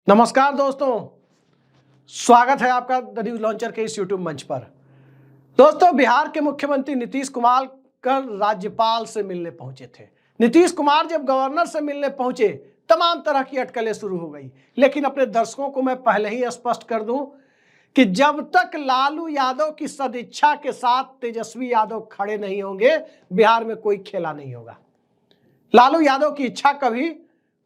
नमस्कार दोस्तों, स्वागत है आपका द न्यूज लॉन्चर के इस यूट्यूब मंच पर। दोस्तों, बिहार के मुख्यमंत्री नीतीश कुमार कल राज्यपाल से मिलने पहुंचे थे। नीतीश कुमार जब गवर्नर से मिलने पहुंचे, तमाम तरह की अटकलें शुरू हो गई। लेकिन अपने दर्शकों को मैं पहले ही स्पष्ट कर दूं कि जब तक लालू यादव की सदिच्छा के साथ तेजस्वी यादव खड़े नहीं होंगे, बिहार में कोई खेला नहीं होगा। लालू यादव की इच्छा कभी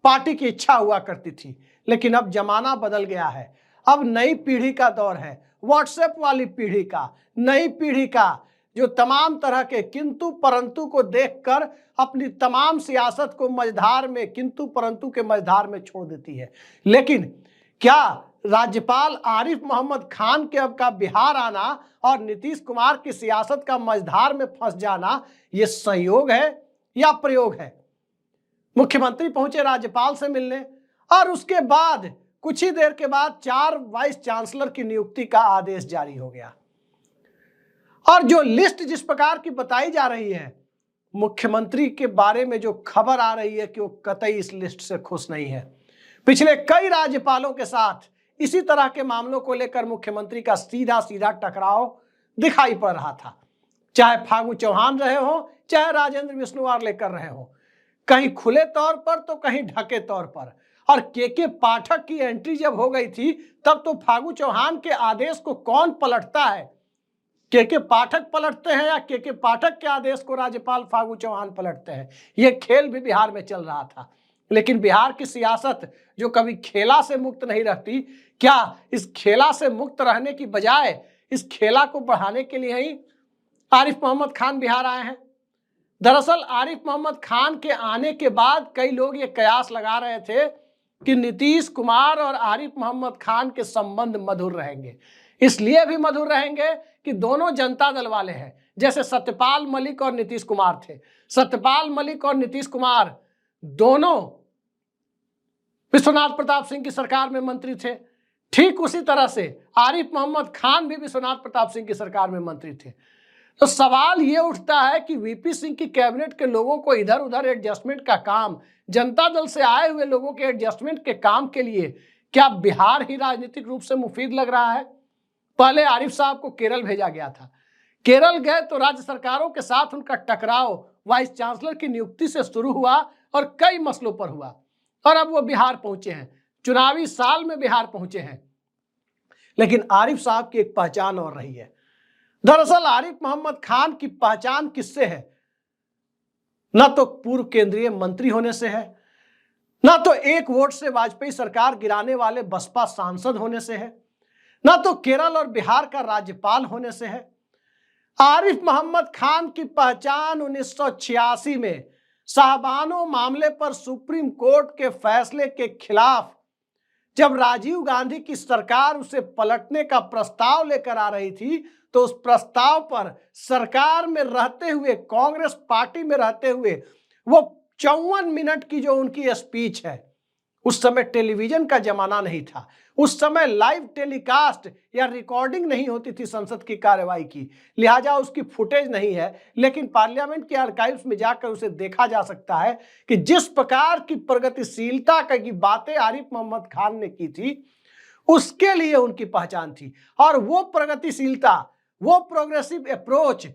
पार्टी की इच्छा हुआ करती थी, लेकिन अब जमाना बदल गया है। अब नई पीढ़ी का दौर है, व्हाट्सएप वाली पीढ़ी का, नई पीढ़ी का, जो तमाम तरह के किंतु परंतु को देखकर अपनी तमाम सियासत को मझधार में, किंतु परंतु के मझधार में छोड़ देती है। लेकिन क्या राज्यपाल आरिफ मोहम्मद खान के अब का बिहार आना और नीतीश कुमार की सियासत का मझधार में फंस जाना, यह संयोग है या प्रयोग है? मुख्यमंत्री पहुंचे राज्यपाल से मिलने और उसके बाद कुछ ही देर के बाद 4 वाइस चांसलर की नियुक्ति का आदेश जारी हो गया। और जो लिस्ट जिस प्रकार की बताई जा रही है, मुख्यमंत्री के बारे में जो खबर आ रही है कि वो कतई इस लिस्ट से खुश नहीं है। पिछले कई राज्यपालों के साथ इसी तरह के मामलों को लेकर मुख्यमंत्री का सीधा सीधा टकराव दिखाई पड़ रहा था, चाहे फागू चौहान रहे हो, चाहे राजेंद्र बिश्नोई लेकर रहे हो, कहीं खुले तौर पर तो कहीं ढके तौर पर। और के पाठक की एंट्री जब हो गई थी, तब तो फागू चौहान के आदेश को कौन पलटता है? के पाठक पलटते हैं या के पाठक के आदेश को राज्यपाल फागू चौहान पलटते हैं? यह खेल भी बिहार में चल रहा था। लेकिन बिहार की सियासत जो कभी खेला से मुक्त नहीं रहती, क्या इस खेला से मुक्त रहने की बजाय इस खेला को बढ़ाने के लिए ही आरिफ मोहम्मद खान बिहार आए हैं? दरअसल आरिफ मोहम्मद खान के आने के बाद कई लोग ये कयास लगा रहे थे कि नीतीश कुमार और आरिफ मोहम्मद खान के संबंध मधुर रहेंगे। इसलिए भी मधुर रहेंगे कि दोनों जनता दल वाले हैं। जैसे सत्यपाल मलिक और नीतीश कुमार थे, सत्यपाल मलिक और नीतीश कुमार दोनों विश्वनाथ प्रताप सिंह की सरकार में मंत्री थे। ठीक उसी तरह से आरिफ मोहम्मद खान भी विश्वनाथ प्रताप सिंह की सरकार में मंत्री थे। तो सवाल ये उठता है कि वीपी सिंह की कैबिनेट के लोगों को इधर उधर एडजस्टमेंट का काम, जनता दल से आए हुए लोगों के एडजस्टमेंट के काम के लिए क्या बिहार ही राजनीतिक रूप से मुफीद लग रहा है? पहले आरिफ साहब को केरल भेजा गया था। केरल गए तो राज्य सरकारों के साथ उनका टकराव वाइस चांसलर की नियुक्ति से शुरू हुआ और कई मसलों पर हुआ। और अब वो बिहार पहुंचे हैं, चुनावी साल में बिहार पहुंचे हैं। लेकिन आरिफ साहब की एक पहचान और रही है। दरअसल आरिफ मोहम्मद खान की पहचान किससे है? न तो पूर्व केंद्रीय मंत्री होने से है, न तो एक वोट से वाजपेयी सरकार गिराने वाले बसपा सांसद होने से है, न तो केरल और बिहार का राज्यपाल होने से है। आरिफ मोहम्मद खान की पहचान 1986 में साहबानो मामले पर सुप्रीम कोर्ट के फैसले के खिलाफ जब राजीव गांधी की सरकार उसे पलटने का प्रस्ताव लेकर आ रही थी, तो उस प्रस्ताव पर सरकार में रहते हुए, कांग्रेस पार्टी में रहते हुए, वो 54 मिनट की जो उनकी स्पीच है, उस समय टेलीविजन का जमाना नहीं था, उस समय लाइव टेलीकास्ट या रिकॉर्डिंग नहीं होती थी संसद की कार्यवाही की, लिहाजा उसकी फुटेज नहीं है। लेकिन पार्लियामेंट के आर्काइव्स में जाकर उसे देखा जा सकता है कि जिस प्रकार की प्रगतिशीलता की बातें आरिफ मोहम्मद खान ने की थी, उसके लिए उनकी पहचान थी। और वो प्रगतिशीलता, वो प्रोग्रेसिव अप्रोच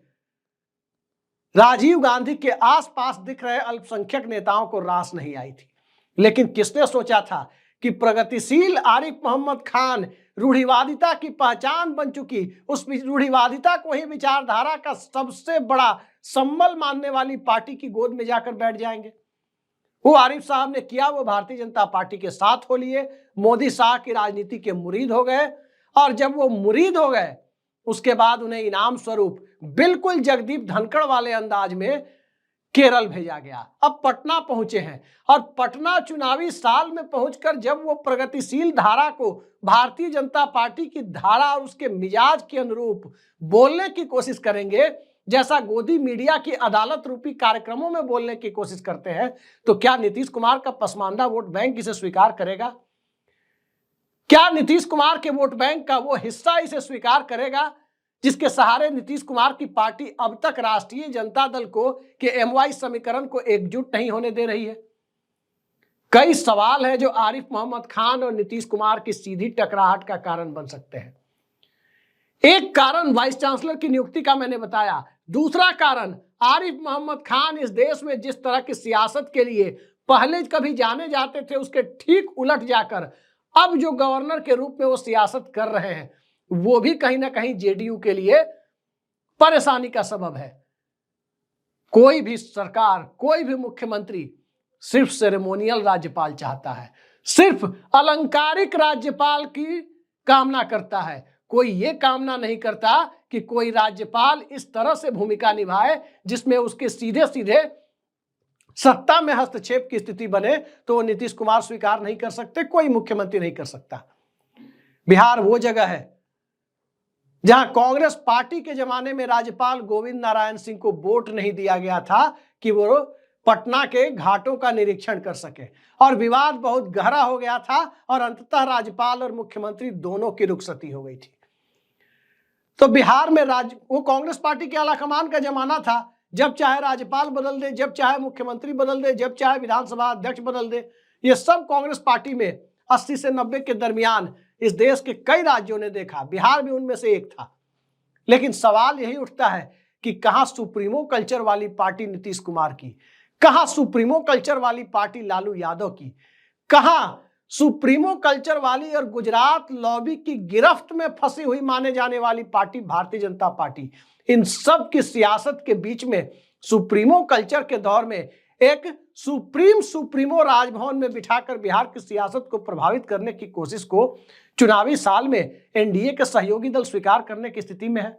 राजीव गांधी के आसपास दिख रहे अल्पसंख्यक नेताओं को रास नहीं आई थी। लेकिन किसने सोचा था कि प्रगतिशील आरिफ मोहम्मद खान रूढ़िवादिता की पहचान बन चुकी, उस रूढ़िवादिता को ही विचारधारा का सबसे बड़ा संबल मानने वाली पार्टी की गोद में जाकर बैठ जाएंगे? वो आरिफ साहब ने किया, वो भारतीय जनता पार्टी के साथ हो लिए, मोदी शाह की राजनीति के मुरीद हो गए। और जब वो मुरीद हो गए, उसके बाद उन्हें इनाम स्वरूप बिल्कुल जगदीप धनखड़ वाले अंदाज में केरल भेजा गया। अब पटना पहुंचे हैं और पटना चुनावी साल में पहुंचकर जब वो प्रगतिशील धारा को, भारतीय जनता पार्टी की धारा और उसके मिजाज के अनुरूप बोलने की कोशिश करेंगे, जैसा गोदी मीडिया की अदालत रूपी कार्यक्रमों में बोलने की कोशिश करते हैं, तो क्या नीतीश कुमार का पसमानदा वोट बैंक इसे स्वीकार करेगा? क्या नीतीश कुमार के वोट बैंक का वो हिस्सा इसे स्वीकार करेगा जिसके सहारे नीतीश कुमार की पार्टी अब तक राष्ट्रीय जनता दल को के एमवाई समीकरण को एकजुट नहीं होने दे रही है? कई सवाल है जो आरिफ मोहम्मद खान और नीतीश कुमार की सीधी टकराहट का कारण बन सकते हैं। एक कारण वाइस चांसलर की नियुक्ति का मैंने बताया, दूसरा कारण आरिफ मोहम्मद खान इस देश में जिस तरह की सियासत के लिए पहले कभी जाने जाते थे उसके ठीक उलट जाकर अब जो गवर्नर के रूप में वो सियासत कर रहे हैं, वो भी कहीं ना कहीं जेडीयू के लिए परेशानी का सबब है। कोई भी सरकार, कोई भी मुख्यमंत्री सिर्फ सेरेमोनियल राज्यपाल चाहता है, सिर्फ अलंकारिक राज्यपाल की कामना करता है। कोई ये कामना नहीं करता कि कोई राज्यपाल इस तरह से भूमिका निभाए जिसमें उसके सीधे सीधे सत्ता में हस्तक्षेप की स्थिति बने, तो वो नीतीश कुमार स्वीकार नहीं कर सकते, कोई मुख्यमंत्री नहीं कर सकता। बिहार वो जगह है जहां कांग्रेस पार्टी के जमाने में राज्यपाल गोविंद नारायण सिंह को वोट नहीं दिया गया था कि वो पटना के घाटों का निरीक्षण कर सके, और विवाद बहुत गहरा हो गया था और अंततः राज्यपाल और मुख्यमंत्री दोनों की रुखसती हो गई थी। तो बिहार में वो कांग्रेस पार्टी के आलाकमान का जमाना था, जब चाहे राज्यपाल बदल दे, जब चाहे मुख्यमंत्री बदल दे, जब चाहे विधानसभा अध्यक्ष बदल दे। ये सब कांग्रेस पार्टी में 80 से 90 के दरमियान इस देश के कई राज्यों ने देखा, बिहार भी उनमें से एक था। लेकिन सवाल यही उठता है कि कहां सुप्रीमो कल्चर वाली पार्टी नीतीश कुमार की, कहां सुप्रीमो कल्चर वाली पार्टी लालू यादव की, कहां सुप्रीमो कल्चर वाली और गुजरात लॉबी की गिरफ्त में फंसी हुई माने जाने वाली पार्टी भारतीय जनता पार्टी। इन सब की सियासत के बीच में सुप्रीमो कल्चर के दौर में एक सुप्रीमो राजभवन में बिठाकर बिहार की सियासत को प्रभावित करने की कोशिश को चुनावी साल में एनडीए के सहयोगी दल स्वीकार करने की स्थिति में है।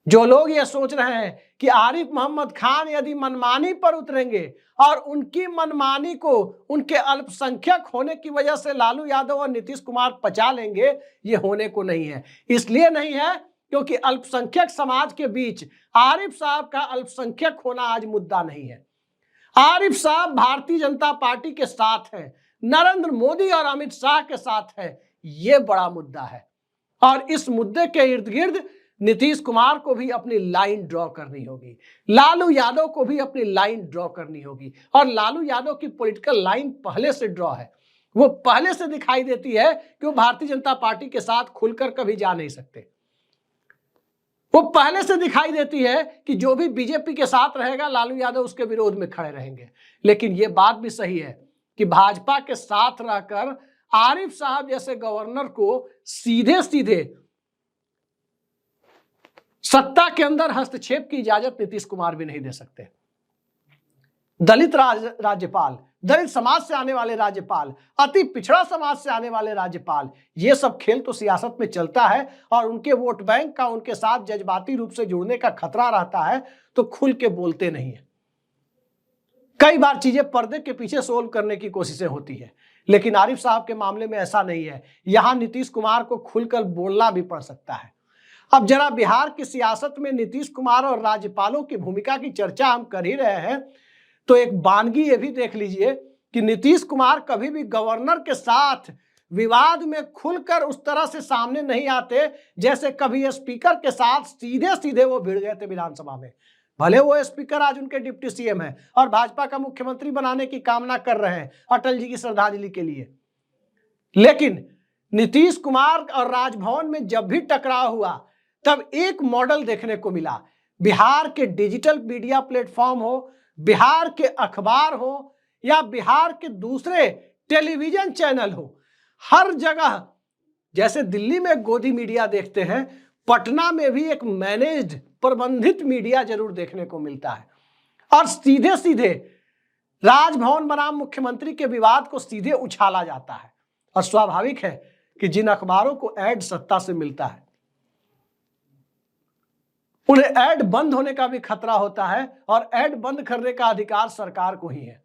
जो लोग ये सोच रहे हैं कि आरिफ मोहम्मद खान यदि मनमानी पर उतरेंगे और उनकी मनमानी को उनके अल्पसंख्यक होने की वजह से लालू यादव और नीतीश कुमार पचा लेंगे, ये होने को नहीं है। इसलिए नहीं है क्योंकि अल्पसंख्यक समाज के बीच आरिफ साहब का अल्पसंख्यक होना आज मुद्दा नहीं है। आरिफ साहब भारतीय जनता पार्टी के साथ हैं, नरेंद्र मोदी और अमित शाह के साथ है, ये बड़ा मुद्दा है। और इस मुद्दे के इर्द गिर्द नीतीश कुमार को भी अपनी लाइन ड्रॉ करनी होगी, लालू यादव को भी अपनी लाइन ड्रॉ करनी होगी। और लालू यादव की पॉलिटिकल लाइन पहले से ड्रॉ है, वो पहले से दिखाई देती है कि वो भारतीय जनता पार्टी के साथ खुलकर कभी जा नहीं सकते। वो पहले से दिखाई देती है कि जो भी बीजेपी के साथ रहेगा लालू यादव उसके विरोध में खड़े रहेंगे। लेकिन ये बात भी सही है कि भाजपा के साथ रहकर आरिफ साहब जैसे गवर्नर को सीधे सीधे सत्ता के अंदर हस्तक्षेप की इजाजत नीतीश कुमार भी नहीं दे सकते। दलित राज्यपाल, दलित समाज से आने वाले राज्यपाल, अति पिछड़ा समाज से आने वाले राज्यपाल, ये सब खेल तो सियासत में चलता है और उनके वोट बैंक का उनके साथ जज्बाती रूप से जुड़ने का खतरा रहता है, तो खुल के बोलते नहीं है। कई बार चीजें पर्दे के पीछे सोल्व करने की कोशिशें होती है, लेकिन आरिफ साहब के मामले में ऐसा नहीं है। यहां नीतीश कुमार को खुलकर बोलना भी पड़ सकता है। अब जरा बिहार की सियासत में नीतीश कुमार और राज्यपालों की भूमिका की चर्चा हम कर ही रहे हैं, तो एक वानगी ये भी देख लीजिए कि नीतीश कुमार कभी भी गवर्नर के साथ विवाद में खुलकर उस तरह से सामने नहीं आते जैसे कभी स्पीकर के साथ सीधे सीधे वो भिड़ गए थे विधानसभा में। भले वो स्पीकर आज उनके डिप्टी सीएम है और भाजपा का मुख्यमंत्री बनाने की कामना कर रहे हैं अटल जी की श्रद्धांजलि के लिए, लेकिन नीतीश कुमार और राजभवन में जब भी टकराव हुआ तब एक मॉडल देखने को मिला। बिहार के डिजिटल मीडिया प्लेटफॉर्म हो, बिहार के अखबार हो या बिहार के दूसरे टेलीविजन चैनल हो, हर जगह जैसे दिल्ली में गोदी मीडिया देखते हैं, पटना में भी एक मैनेज्ड प्रबंधित मीडिया जरूर देखने को मिलता है। और सीधे सीधे राजभवन बनाम मुख्यमंत्री के विवाद को सीधे उछाला जाता है। और स्वाभाविक है कि जिन अखबारों को ऐड सत्ता से मिलता है उन्हें ऐड बंद होने का भी खतरा होता है, और ऐड बंद करने का अधिकार सरकार को ही है,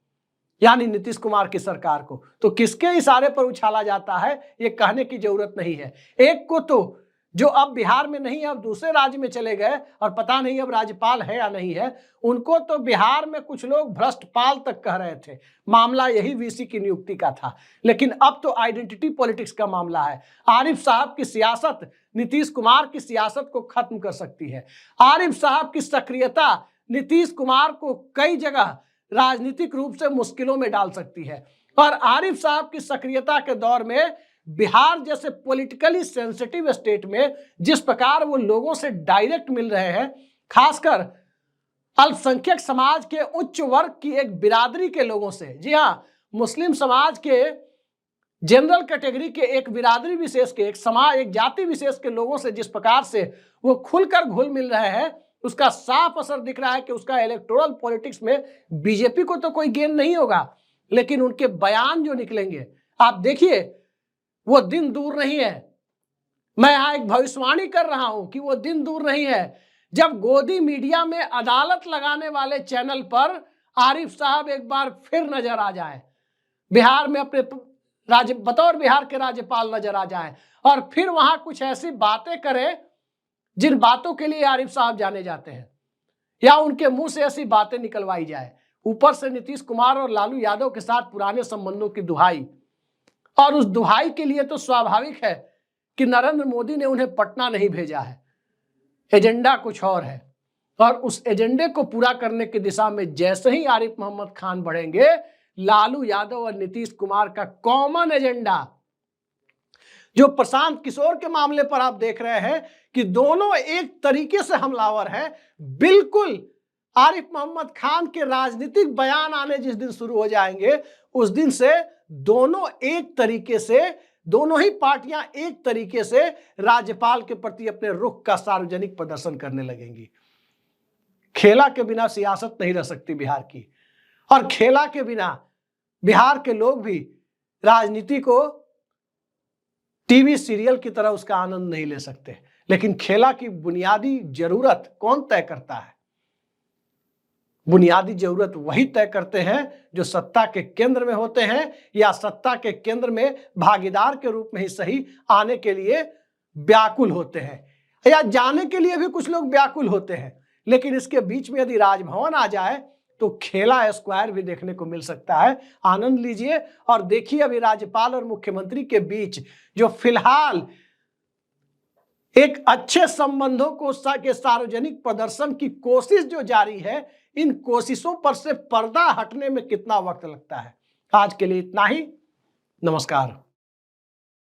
यानी नीतीश कुमार की सरकार को। तो किसके इशारे पर उछाला जाता है ये कहने की जरूरत नहीं है। एक को तो जो अब बिहार में नहीं, अब दूसरे राज्य में चले गए और पता नहीं अब राज्यपाल है या नहीं है, उनको तो बिहार में कुछ लोग भ्रष्टपाल तक कह रहे थे। मामला यही वीसी की नियुक्ति का था, लेकिन अब तो आइडेंटिटी पॉलिटिक्स का मामला है। आरिफ साहब की सियासत नीतीश कुमार की सियासत को खत्म कर सकती है। आरिफ साहब की सक्रियता नीतीश कुमार को कई जगह राजनीतिक रूप से मुश्किलों में डाल सकती है। और आरिफ साहब की सक्रियता के दौर में बिहार जैसे पॉलिटिकली सेंसिटिव स्टेट में जिस प्रकार वो लोगों से डायरेक्ट मिल रहे हैं, खासकर अल्पसंख्यक समाज के उच्च वर्ग की एक बिरादरी के लोगों से, जी हां, मुस्लिम समाज के जनरल कैटेगरी के एक बिरादरी विशेष के, एक समाज, एक जाति विशेष के लोगों से जिस प्रकार से वो खुलकर घुल मिल रहे हैं, उसका साफ असर दिख रहा है कि उसका इलेक्टोरल पॉलिटिक्स में बीजेपी को तो कोई गेन नहीं होगा, लेकिन उनके बयान जो निकलेंगे, आप देखिए, वो दिन दूर नहीं है। मैं यहां एक भविष्यवाणी कर रहा हूं कि वो दिन दूर नहीं है जब गोदी मीडिया में अदालत लगाने वाले चैनल पर आरिफ साहब एक बार फिर नजर आ जाए, बिहार में अपने बतौर बिहार के राज्यपाल नजर आ जाए और फिर वहां कुछ ऐसी बातें करें जिन बातों के लिए आरिफ साहब जाने जाते हैं, या उनके मुंह से ऐसी बातें निकलवाई जाए, ऊपर से नीतीश कुमार और लालू यादव के साथ पुराने संबंधों की दुहाई। और उस दुहाई के लिए तो स्वाभाविक है कि नरेंद्र मोदी ने उन्हें पटना नहीं भेजा है, एजेंडा कुछ और है। और उस एजेंडे को पूरा करने की दिशा में जैसे ही आरिफ मोहम्मद खान बढ़ेंगे, लालू यादव और नीतीश कुमार का कॉमन एजेंडा, जो प्रशांत किशोर के मामले पर आप देख रहे हैं कि दोनों एक तरीके से हमलावर हैं, बिल्कुल आरिफ मोहम्मद खान के राजनीतिक बयान आने जिस दिन शुरू हो जाएंगे, उस दिन से दोनों एक तरीके से, दोनों ही पार्टियां एक तरीके से राज्यपाल के प्रति अपने रुख का सार्वजनिक प्रदर्शन करने लगेंगी। खेला के बिना सियासत नहीं रह सकती बिहार की, और खेला के बिना बिहार के लोग भी राजनीति को टीवी सीरियल की तरह उसका आनंद नहीं ले सकते। लेकिन खेला की बुनियादी जरूरत कौन तय करता है? बुनियादी जरूरत वही तय करते हैं जो सत्ता के केंद्र में होते हैं, या सत्ता के केंद्र में भागीदार के रूप में ही सही आने के लिए व्याकुल होते हैं, या जाने के लिए भी कुछ लोग व्याकुल होते हैं। लेकिन इसके बीच में यदि राजभवन आ जाए तो खेला स्क्वायर भी देखने को मिल सकता है। आनंद लीजिए और देखिए अभी राज्यपाल और मुख्यमंत्री के बीच जो फिलहाल एक अच्छे संबंधों को के सार्वजनिक प्रदर्शन की कोशिश जो जारी है, इन कोशिशों पर से पर्दा हटने में कितना वक्त लगता है। आज के लिए इतना ही, नमस्कार।